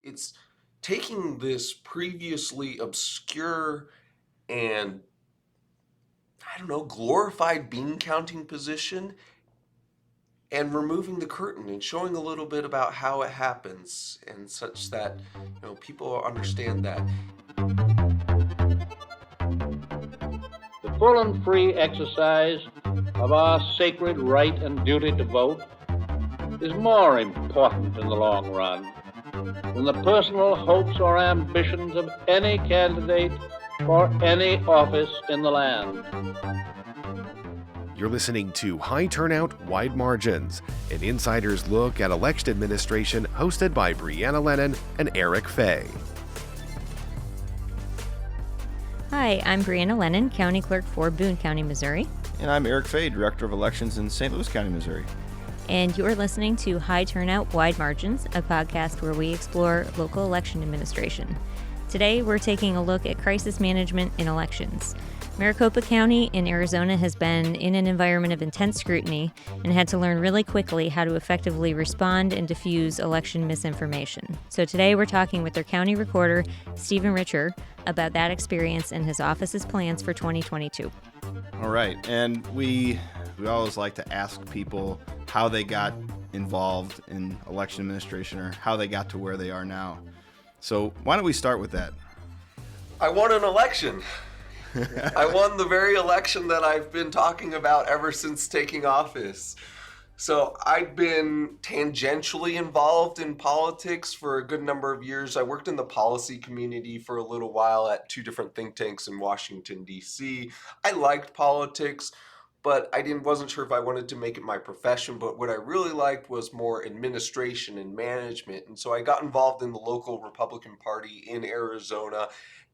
It's taking this previously obscure and, I don't know, glorified bean counting position and removing the curtain and showing a little bit about how it happens and such that, people understand that. The full and free exercise of our sacred right and duty to vote is more important in the long run than the personal hopes or ambitions of any candidate for any office in the land. You're listening to High Turnout, Wide Margins, an insider's look at election administration hosted by Brianna Lennon and Eric Fay. Hi, I'm Brianna Lennon, County Clerk for Boone County, Missouri. And I'm Eric Fay, Director of Elections in St. Louis County, Missouri. And you're listening to High Turnout, Wide Margins, a podcast where we explore local election administration. Today, we're taking a look at crisis management in elections. Maricopa County in Arizona has been in an environment of intense scrutiny and had to learn really quickly how to effectively respond and diffuse election misinformation. So today we're talking with their county recorder, Stephen Richer, about that experience and his office's plans for 2022. All right, and we always like to ask people how they got involved in election administration or how they got to where they are now. So why don't we start with that? I won an election. I won the very election that I've been talking about ever since taking office. So I'd been tangentially involved in politics for a good number of years. I worked in the policy community for a little while at two different think tanks in Washington, D.C. I liked politics, but wasn't sure if I wanted to make it my profession. But what I really liked was more administration and management. And so I got involved in the local Republican Party in Arizona,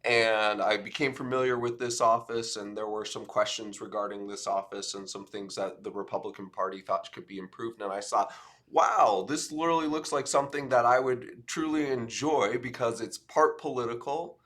and I became familiar with this office, and there were some questions regarding this office and some things that the Republican Party thought could be improved. And I thought, wow, this literally looks like something that I would truly enjoy because it's part political,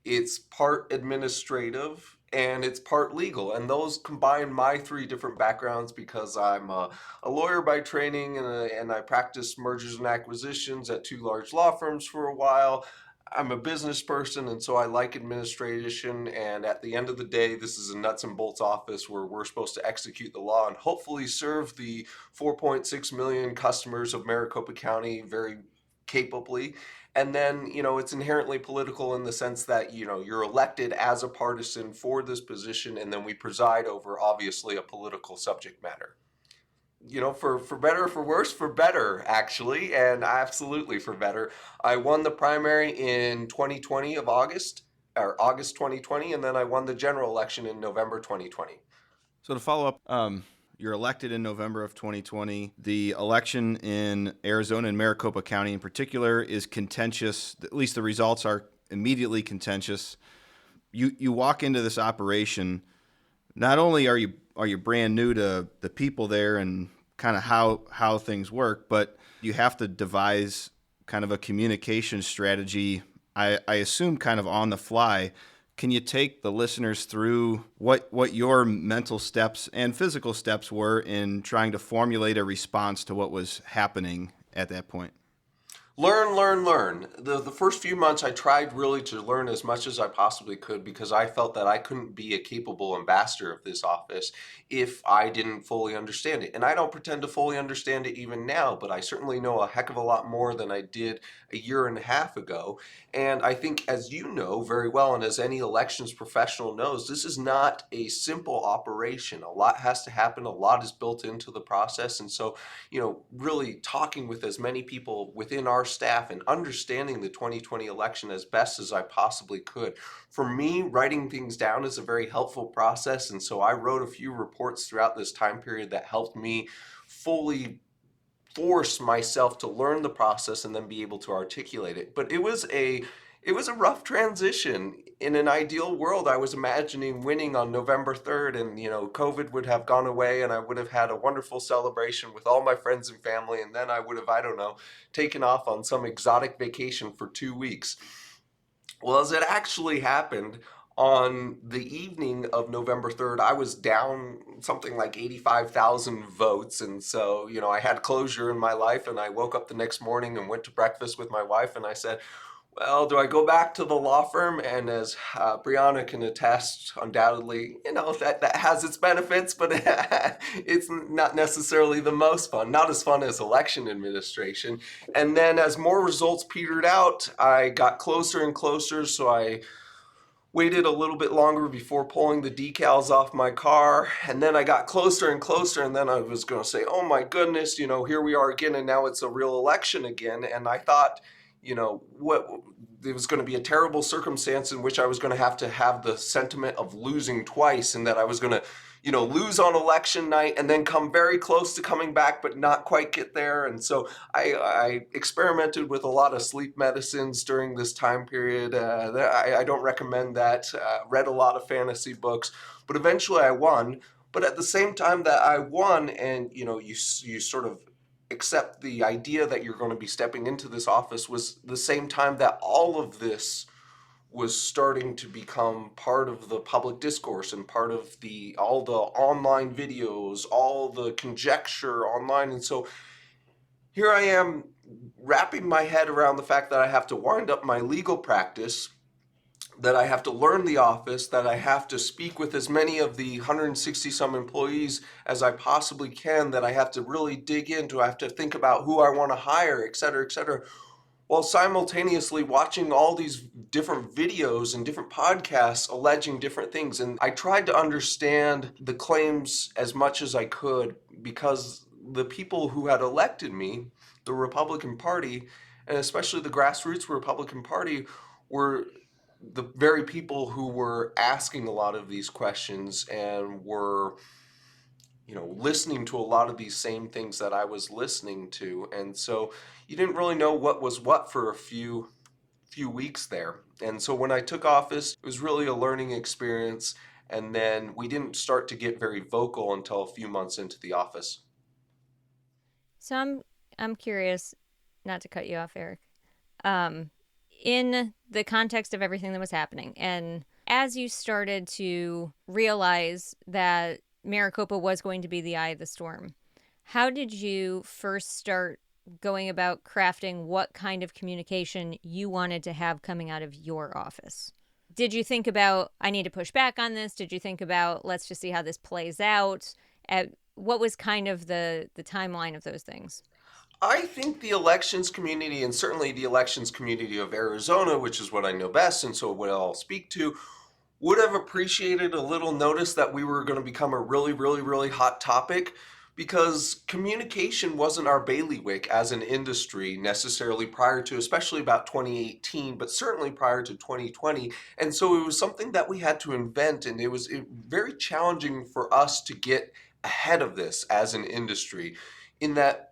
it's part administrative, and it's part legal. And those combine my three different backgrounds because I'm a lawyer by training, and I practiced mergers and acquisitions at two large law firms for a while. I'm a business person, and so I like administration, and at the end of the day, this is a nuts and bolts office where we're supposed to execute the law and hopefully serve the 4.6 million customers of Maricopa County very capably. And then, it's inherently political in the sense that, you're elected as a partisan for this position, and then we preside over, obviously, a political subject matter. For better or for worse, for better, actually, and absolutely for better. I won the primary in 2020 of August 2020, and then I won the general election in November 2020. So to follow up, you're elected in November of 2020. The election in Arizona and Maricopa County in particular is contentious. At least the results are immediately contentious. You walk into this operation, not only are you brand new to the people there and kind of how things work, but you have to devise kind of a communication strategy, I assume kind of on the fly. Can you take the listeners through what your mental steps and physical steps were in trying to formulate a response to what was happening at that point? Learn. The first few months I tried really to learn as much as I possibly could because I felt that I couldn't be a capable ambassador of this office if I didn't fully understand it. And I don't pretend to fully understand it even now, but I certainly know a heck of a lot more than I did a year and a half ago. And I think, as you know very well, and as any elections professional knows, this is not a simple operation. A lot has to happen. A lot is built into the process. And so, really talking with as many people within our staff and understanding the 2020 election as best as I possibly could. For me, writing things down is a very helpful process, and so I wrote a few reports throughout this time period that helped me fully force myself to learn the process and then be able to articulate it. But it was a rough transition. In an ideal world, I was imagining winning on November 3rd and, COVID would have gone away and I would have had a wonderful celebration with all my friends and family. And then I would have, taken off on some exotic vacation for 2 weeks. Well, as it actually happened, On the evening of November 3rd, I was down something like 85,000 votes. And so, I had closure in my life, and I woke up the next morning and went to breakfast with my wife, and I said, well, do I go back to the law firm? And as Brianna can attest, undoubtedly, that has its benefits, but it's not necessarily the most fun, not as fun as election administration. And then as more results petered out, I got closer and closer, so I waited a little bit longer before pulling the decals off my car, and then I got closer and closer, and then I was going to say, oh my goodness, here we are again, and now it's a real election again. And I thought, what it was going to be a terrible circumstance in which I was going to have the sentiment of losing twice, and that I was going to lose on election night and then come very close to coming back but not quite get there. And so I experimented with a lot of sleep medicines during this time period. I don't recommend that. Read a lot of fantasy books, but eventually I won. But at the same time that I won, and you sort of accept the idea that you're going to be stepping into this office, was the same time that all of this was starting to become part of the public discourse and part of all the online videos, all the conjecture online. And so here I am wrapping my head around the fact that I have to wind up my legal practice, that I have to learn the office, that I have to speak with as many of the 160 some employees as I possibly can, that I have to really dig into, I have to think about who I want to hire, et cetera, while simultaneously watching all these different videos and different podcasts alleging different things. And I tried to understand the claims as much as I could, because the people who had elected me, the Republican Party, and especially the grassroots Republican Party, were the very people who were asking a lot of these questions and were listening to a lot of these same things that I was listening to. And so you didn't really know what was what for a few weeks there. And so when I took office, it was really a learning experience. And then we didn't start to get very vocal until a few months into the office. So I'm curious, not to cut you off, Eric, in the context of everything that was happening, and as you started to realize that Maricopa was going to be the eye of the storm, how did you first start going about crafting what kind of communication you wanted to have coming out of your office? Did you think about, I need to push back on this? Did you think about, let's just see how this plays out? What was kind of the timeline of those things? I think the elections community, and certainly the elections community of Arizona, which is what I know best and so what I'll speak to, would have appreciated a little notice that we were going to become a really, really, really hot topic, because communication wasn't our bailiwick as an industry necessarily prior to, especially about 2018, but certainly prior to 2020. And so it was something that we had to invent, and it was very challenging for us to get ahead of this as an industry, in that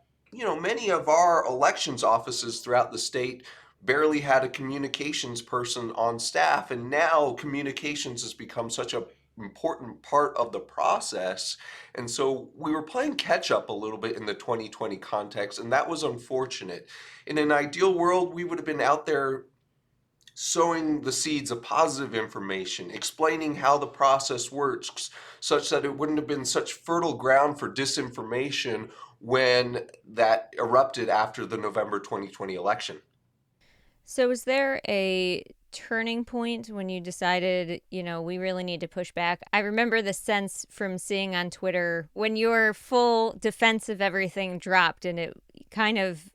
many of our elections offices throughout the state barely had a communications person on staff, and now communications has become such an important part of the process. And so we were playing catch up a little bit in the 2020 context, and that was unfortunate. In an ideal world, we would have been out there sowing the seeds of positive information, explaining how the process works, such that it wouldn't have been such fertile ground for disinformation when that erupted after the November 2020 election. So was there a turning point when you decided, we really need to push back? I remember the sense from seeing on Twitter when your full defense of everything dropped, and it kind of,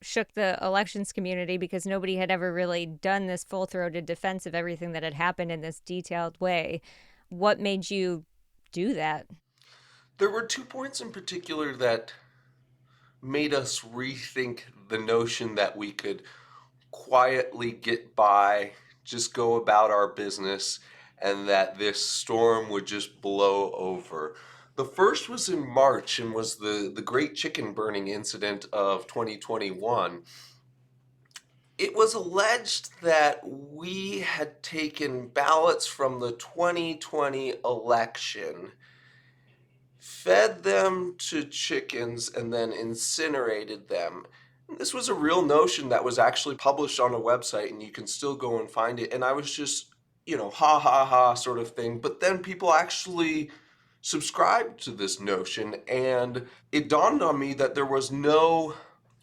shook the elections community, because nobody had ever really done this full-throated defense of everything that had happened in this detailed way. What made you do that? There were 2 points in particular that made us rethink the notion that we could quietly get by, just go about our business, and that this storm would just blow over. The first was in March, and was the Great Chicken Burning incident of 2021. It was alleged that we had taken ballots from the 2020 election, fed them to chickens, and then incinerated them. This was a real notion that was actually published on a website, and you can still go and find it. And I was just ha ha ha sort of thing. But then people actually subscribed to this notion, and it dawned on me that there was no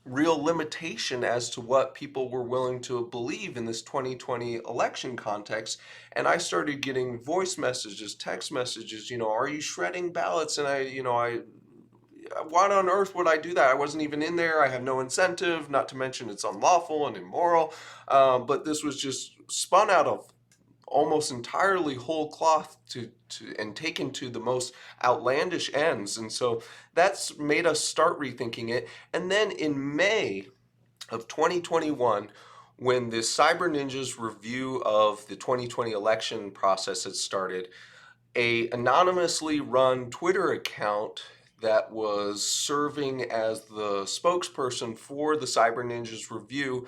real limitation as to what people were willing to believe in this 2020 election context. And I started getting voice messages, text messages, are you shredding ballots? And why on earth would I do that? I wasn't even in there. I have no incentive, not to mention it's unlawful and immoral. But this was just spun out of almost entirely whole cloth and taken to the most outlandish ends. And so that's made us start rethinking it. And then in May of 2021, when the Cyber Ninjas review of the 2020 election process had started, a anonymously run Twitter account that was serving as the spokesperson for the Cyber Ninjas review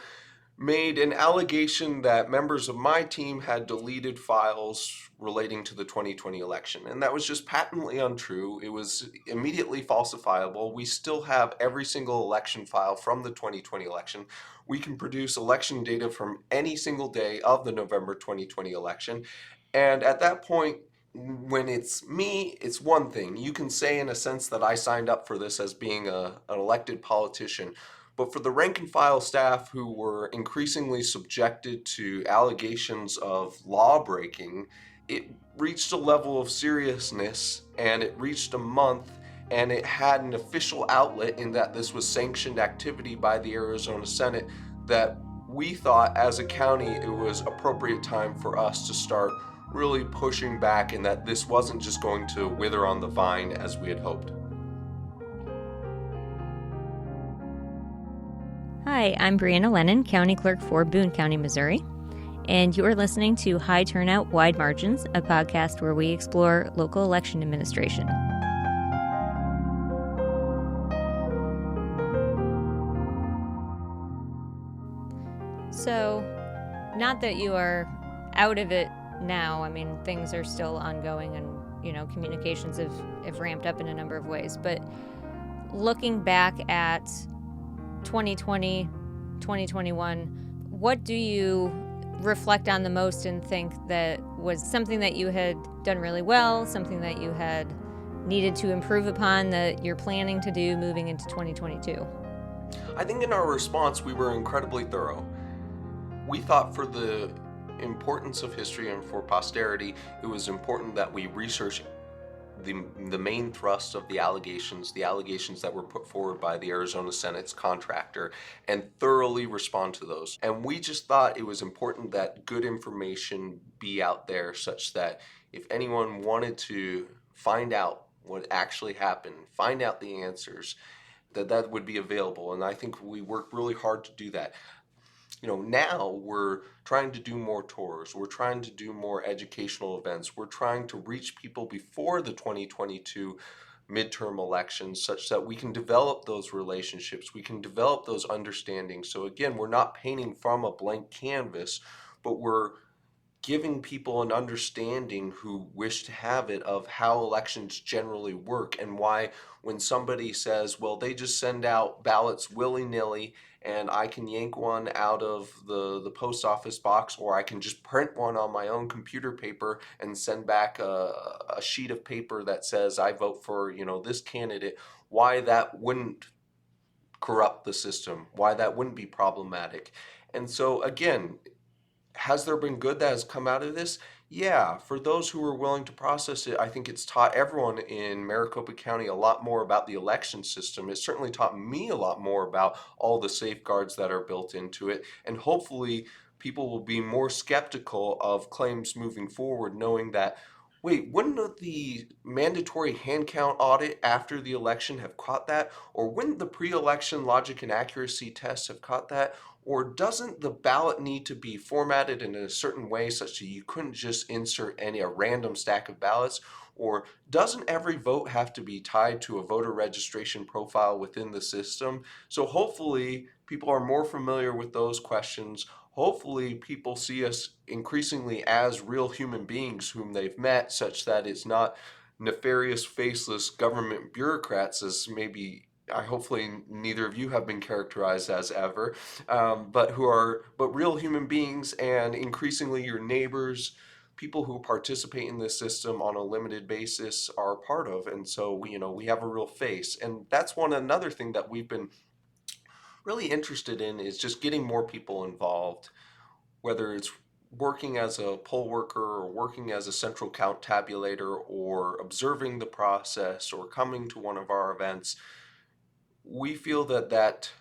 made an allegation that members of my team had deleted files relating to the 2020 election. And that was just patently untrue. It was immediately falsifiable. We still have every single election file from the 2020 election. We can produce election data from any single day of the November 2020 election. And at that point, when it's me, it's one thing. You can say in a sense that I signed up for this as being an elected politician. But for the rank and file staff who were increasingly subjected to allegations of law breaking, it reached a level of seriousness, and it reached a month, and it had an official outlet in that this was sanctioned activity by the Arizona Senate, that we thought as a county it was appropriate time for us to start really pushing back, and that this wasn't just going to wither on the vine as we had hoped. Hi, I'm Brianna Lennon, County Clerk for Boone County, Missouri, and you are listening to High Turnout, Wide Margins, a podcast where we explore local election administration. So, not that you are out of it now. I mean, things are still ongoing, and, communications have ramped up in a number of ways, but looking back at 2020, 2021, what do you reflect on the most and think that was something that you had done really well, something that you had needed to improve upon that you're planning to do moving into 2022? I think in our response, we were incredibly thorough. We thought for the importance of history and for posterity, it was important that we research the main thrust of the allegations that were put forward by the Arizona Senate's contractor, and thoroughly respond to those. And we just thought it was important that good information be out there, such that if anyone wanted to find out what actually happened, find out the answers, that would be available. And I think we worked really hard to do that. Now we're trying to do more tours. We're trying to do more educational events. We're trying to reach people before the 2022 midterm elections, such that we can develop those relationships. We can develop those understandings. So again, we're not painting from a blank canvas, but we're giving people an understanding who wish to have it of how elections generally work, and why when somebody says, well, they just send out ballots willy-nilly and I can yank one out of the post office box, or I can just print one on my own computer paper and send back a sheet of paper that says I vote for this candidate, why that wouldn't corrupt the system, why that wouldn't be problematic. And so again, has there been good that has come out of this? Yeah, for those who are willing to process it, I think it's taught everyone in Maricopa County a lot more about the election system. It certainly taught me a lot more about all the safeguards that are built into it. And hopefully people will be more skeptical of claims moving forward, knowing that, wait, wouldn't the mandatory hand count audit after the election have caught that? Or wouldn't the pre-election logic and accuracy tests have caught that? Or doesn't the ballot need to be formatted in a certain way such that you couldn't just insert a random stack of ballots? Or doesn't every vote have to be tied to a voter registration profile within the system? So hopefully people are more familiar with those questions. Hopefully people see us increasingly as real human beings whom they've met, such that it's not nefarious, faceless government bureaucrats, as maybe hopefully neither of you have been characterized as ever, but real human beings, and increasingly your neighbors, people who participate in this system on a limited basis are part of. And so we have a real face. And that's another thing that we've been really interested in, is just getting more people involved, whether it's working as a poll worker or working as a central count tabulator or observing the process or coming to one of our events. We feel that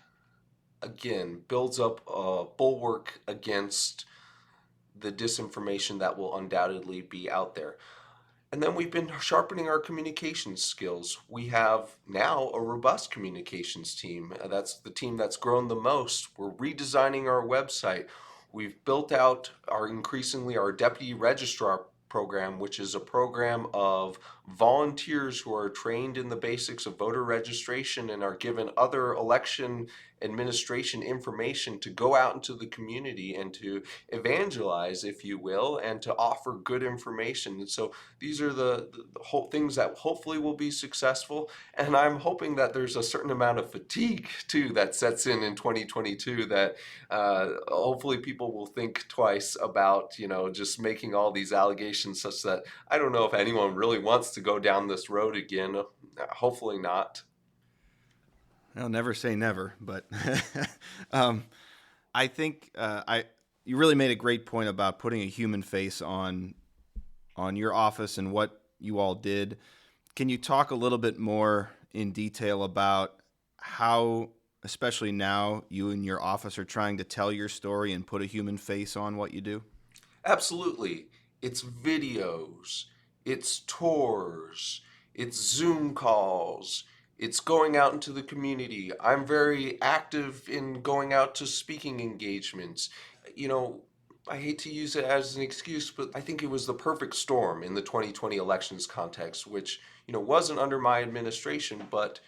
again builds up a bulwark against the disinformation that will undoubtedly be out there. And then we've been sharpening our communications skills. We have now a robust communications team. That's the team that's grown the most. We're redesigning our website. We've built out increasingly our deputy registrar program, which is a program of volunteers who are trained in the basics of voter registration and are given other election administration information to go out into the community and to evangelize, if you will, and to offer good information. And so these are the whole things that hopefully will be successful. And I'm hoping that there's a certain amount of fatigue too that sets in 2022, that hopefully people will think twice about, just making all these allegations, such that I don't know if anyone really wants to go down this road again. Hopefully not. I'll never say never, but I think you really made a great point about putting a human face on your office and what you all did. Can you talk a little bit more in detail about how, especially now, you and your office are trying to tell your story and put a human face on what you do? Absolutely. It's videos, it's tours, it's Zoom calls, it's going out into the community. I'm very active in going out to speaking engagements. I hate to use it as an excuse, but I think it was the perfect storm in the 2020 elections context, which, wasn't under my administration, but,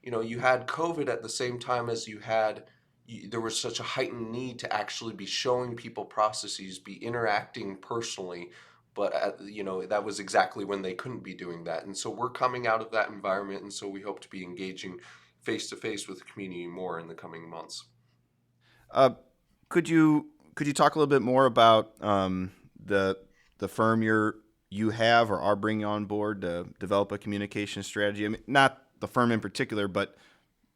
you had COVID at the same time as there was such a heightened need to actually be showing people processes, be interacting personally. But, that was exactly when they couldn't be doing that. And so we're coming out of that environment. And so we hope to be engaging face to face with the community more in the coming months. Could you talk a little bit more about the firm you have or are bringing on board to develop a communication strategy? I mean, not the firm in particular, but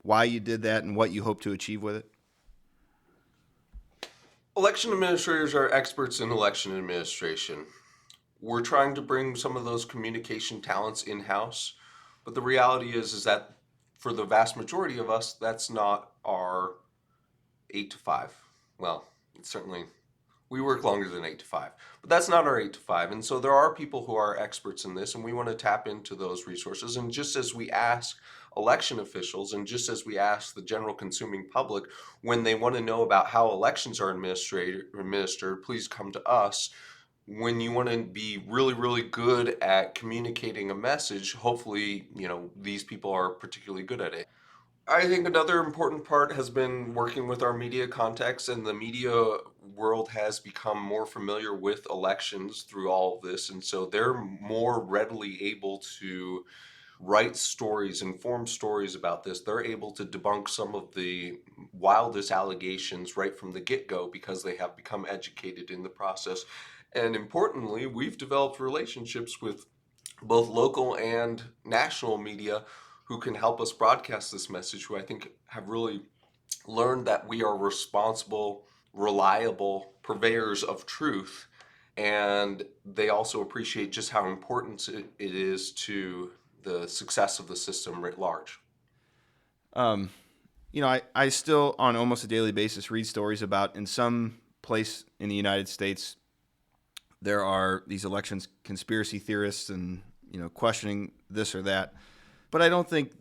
why you did that and what you hope to achieve with it? Election administrators are experts in election administration. We're trying to bring some of those communication talents in-house, but the reality is that for the vast majority of us, that's not our 8 to 5. Well, we work longer than 8 to 5, but that's not our 8 to 5. And so there are people who are experts in this, and we want to tap into those resources. And just as we ask election officials, and just as we ask the general consuming public when they want to know about how elections are administered, please come to us. When you want to be really, really good at communicating a message, hopefully, these people are particularly good at it. I think another important part has been working with our media contacts, and the media world has become more familiar with elections through all of this. And so they're more readily able to write stories, inform stories about this. They're able to debunk some of the wildest allegations right from the get-go because they have become educated in the process. And importantly, we've developed relationships with both local and national media who can help us broadcast this message, who I think have really learned that we are responsible, reliable purveyors of truth. And they also appreciate just how important it is to the success of the system writ large. I still, on almost a daily basis, read stories about, in some place in the United States, there are these elections conspiracy theorists and, questioning this or that. But I don't think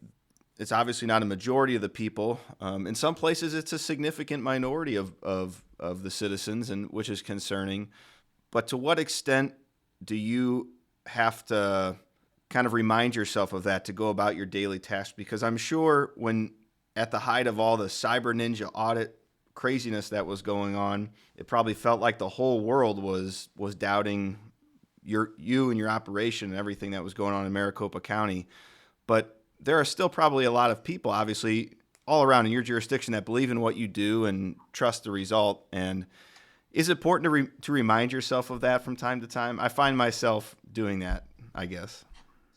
it's obviously not a majority of the people. In some places, it's a significant minority of the citizens, and which is concerning. But to what extent do you have to kind of remind yourself of that to go about your daily tasks? Because I'm sure when at the height of all the cyber ninja audit craziness that was going on, it probably felt like the whole world was doubting you and your operation and everything that was going on in Maricopa County. But there are still probably a lot of people, obviously, all around in your jurisdiction that believe in what you do and trust the result. And, Is it important to remind yourself of that from time to time? I find myself doing that, I guess.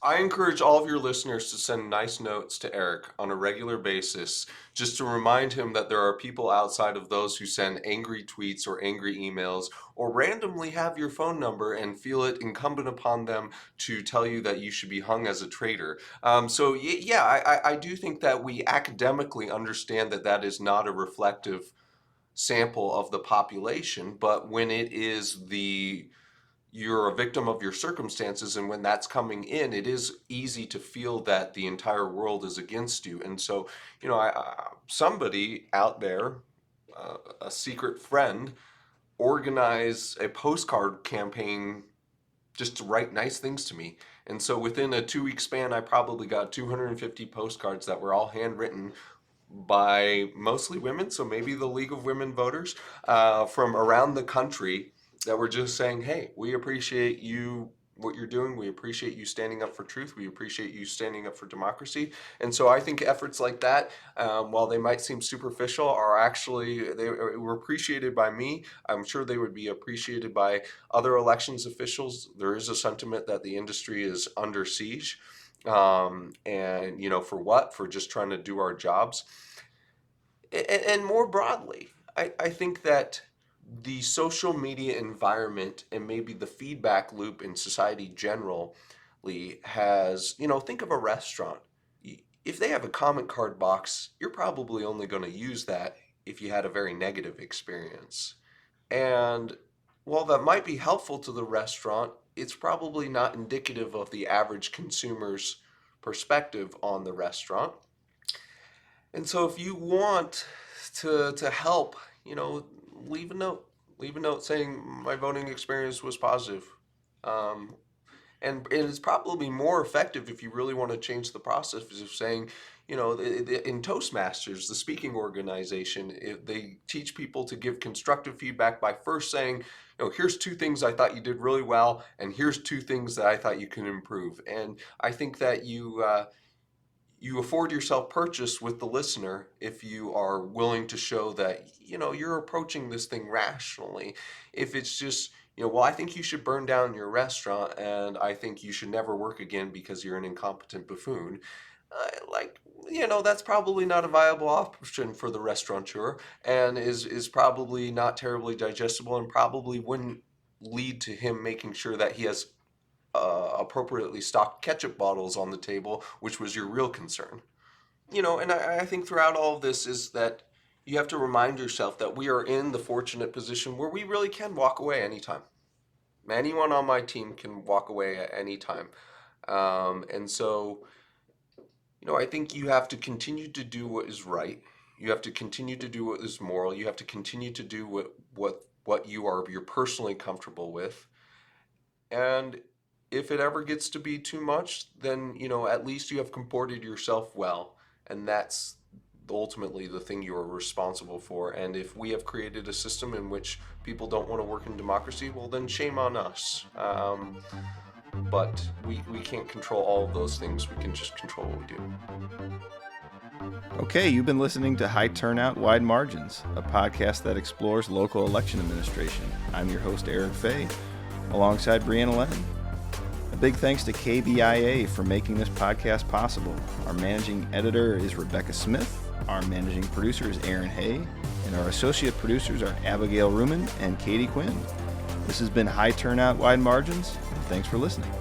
I encourage all of your listeners to send nice notes to Eric on a regular basis, just to remind him that there are people outside of those who send angry tweets or angry emails, or randomly have your phone number and feel it incumbent upon them to tell you that you should be hung as a traitor. I do think that we academically understand that that is not a reflective sample of the population, but when it is you're a victim of your circumstances, and when that's coming in, it is easy to feel that the entire world is against you. And so, somebody out there, a secret friend, organized a postcard campaign just to write nice things to me. And so within a 2-week span, I probably got 250 postcards that were all handwritten by mostly women, so maybe the League of Women Voters, from around the country, that were just saying, hey, we appreciate you, what you're doing. We appreciate you standing up for truth. We appreciate you standing up for democracy. And so I think efforts like that, while they might seem superficial, are actually, they were appreciated by me. I'm sure they would be appreciated by other elections officials. There is a sentiment that the industry is under siege. For what? For just trying to do our jobs. And more broadly, I think that the social media environment and maybe the feedback loop in society generally has, think of a restaurant. If they have a comment card box, you're probably only going to use that if you had a very negative experience. And while that might be helpful to the restaurant, it's probably not indicative of the average consumer's perspective on the restaurant. And so if you want to help, leave a note saying my voting experience was positive. And it's probably more effective if you really want to change the process of saying, in Toastmasters, the speaking organization, they teach people to give constructive feedback by first saying, here's 2 things I thought you did really well, and here's 2 things that I thought you can improve. And I think that you afford yourself purchase with the listener if you are willing to show that, you're approaching this thing rationally. If it's just, I think you should burn down your restaurant, and I think you should never work again because you're an incompetent buffoon. That's probably not a viable option for the restaurateur, and is probably not terribly digestible, and probably wouldn't lead to him making sure that he has appropriately stocked ketchup bottles on the table, which was your real concern. And I think throughout all of this is that you have to remind yourself that we are in the fortunate position where we really can walk away anytime. Anyone on my team can walk away at any time. And so, I think you have to continue to do what is right. You have to continue to do what is moral. You have to continue to do what you're personally comfortable with. And if it ever gets to be too much, then, at least you have comported yourself well. And that's ultimately the thing you are responsible for. And if we have created a system in which people don't want to work in democracy, well, then shame on us. But we can't control all of those things. We can just control what we do. Okay, you've been listening to High Turnout, Wide Margins, a podcast that explores local election administration. I'm your host, Eric Fay, alongside Brianna Lennon. A big thanks to KBIA for making this podcast possible. Our managing editor is Rebecca Smith. Our managing producer is Aaron Hay. And our associate producers are Abigail Ruman and Katie Quinn. This has been High Turnout, Wide Margins. Thanks for listening.